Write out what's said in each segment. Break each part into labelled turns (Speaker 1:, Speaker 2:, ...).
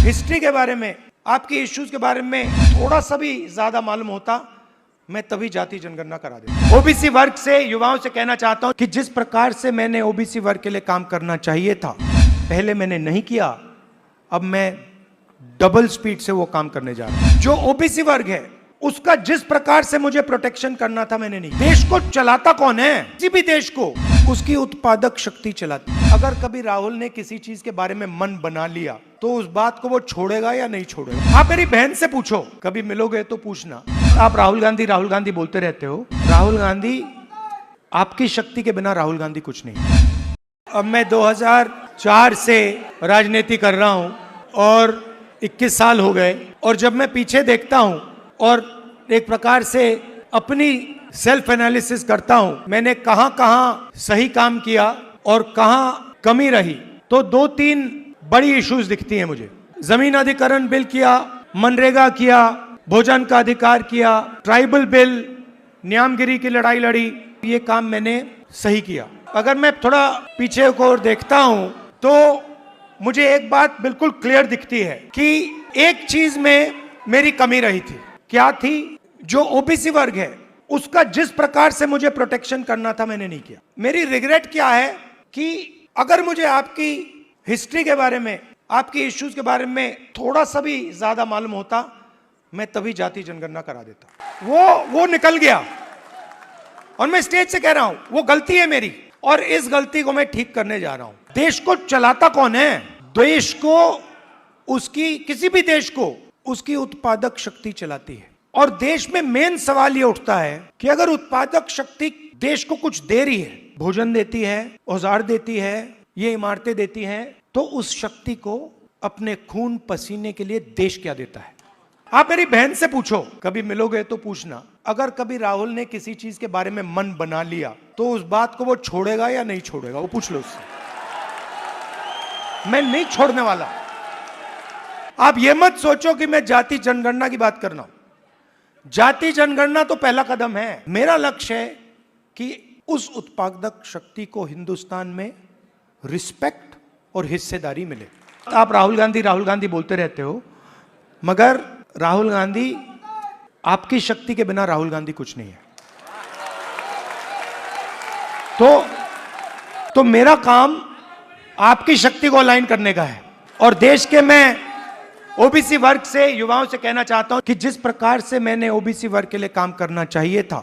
Speaker 1: History के बारे में, आपकी इश्यूज के बारे में थोड़ा सा भी ज्यादा मालूम होता, मैं तभी जाति जनगणना करा देता। ओबीसी वर्ग से, युवाओं से कहना चाहता हूं कि जिस प्रकार से मैंने ओबीसी वर्ग के लिए काम करना चाहिए था, पहले मैंने नहीं किया, अब मैं डबल स्पीड से वो काम करने जा रहा हूं। जो ओबीसी वर्ग है उसका जिस प्रकार से मुझे प्रोटेक्शन करना था, मैंने नहीं। देश को चलाता कौन है? किसी भी देश को उसकी उत्पादक शक्ति चलाती। अगर कभी राहुल ने किसी चीज के बारे में मन बना लिया तो उस बात को वो छोड़ेगा या नहीं छोड़ेगा? आप मेरी बहन से पूछो, कभी मिलोगे तो पूछना। आप राहुल गांधी बोलते रहते हो। राहुल गांधी, आपकी शक्ति के बिना राहुल गांधी कुछ नहीं। अब मैं 2004 से राजनीति कर रहा हूं और 21 साल हो गए, और जब मैं पीछे देखता हूं और एक प्रकार से अपनी सेल्फ एनालिसिस करता हूं, मैंने कहां कहां सही काम किया और कहां कमी रही, तो 2-3 बड़ी इश्यूज दिखती हैं मुझे। जमीन अधिग्रहण बिल किया, मनरेगा किया, भोजन का अधिकार किया, ट्राइबल बिल, न्यामगिरी की लड़ाई लड़ी, ये काम मैंने सही किया। अगर मैं थोड़ा पीछे को देखता हूं तो मुझे एक बात बिल्कुल क्लियर दिखती है कि एक चीज में मेरी कमी रही थी। क्या थी? जो ओबीसी वर्ग है उसका जिस प्रकार से मुझे प्रोटेक्शन करना था, मैंने नहीं किया। मेरी रिग्रेट क्या है कि अगर मुझे आपकी हिस्ट्री के बारे में, आपकी इश्यूज के बारे में थोड़ा सा भी ज्यादा मालूम होता, मैं तभी जाति जनगणना करा देता। वो निकल गया और मैं स्टेज से कह रहा हूं वो गलती है मेरी, और इस गलती को मैं ठीक करने जा रहा हूं। देश को चलाता कौन है? देश को उसकी, किसी भी देश को उसकी उत्पादक शक्ति चलाती है। और देश में मेन सवाल ये उठता है कि अगर उत्पादक शक्ति देश को कुछ दे रही है, भोजन देती है, औजार देती है, ये इमारतें देती हैं, तो उस शक्ति को अपने खून पसीने के लिए देश क्या देता है? आप मेरी बहन से पूछो, कभी मिलोगे तो पूछना। अगर कभी राहुल ने किसी चीज के बारे में मन बना लिया तो उस बात को वो छोड़ेगा या नहीं छोड़ेगा? वो पूछ लो उससे। मैं नहीं छोड़ने वाला। आप ये मत सोचो कि मैं जाति जनगणना की बात कर रहा हूं। जाति जनगणना तो पहला कदम है। मेरा लक्ष्य है कि उस उत्पादक शक्ति को हिंदुस्तान में रिस्पेक्ट और हिस्सेदारी मिले। आप राहुल गांधी बोलते रहते हो, मगर राहुल गांधी, आपकी शक्ति के बिना राहुल गांधी कुछ नहीं है। तो मेरा काम आपकी शक्ति को अलाइन करने का है। और देश के, मैं ओबीसी वर्ग से, युवाओं से कहना चाहता हूं कि जिस प्रकार से मैंने ओबीसी वर्ग के लिए काम करना चाहिए था,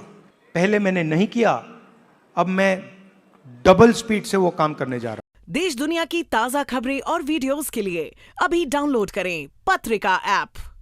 Speaker 1: पहले मैंने नहीं किया, अब मैं डबल स्पीड से वो काम करने जा रहा हूं।
Speaker 2: देश दुनिया की ताजा खबरें और वीडियोस के लिए अभी डाउनलोड करें पत्रिका ऐप।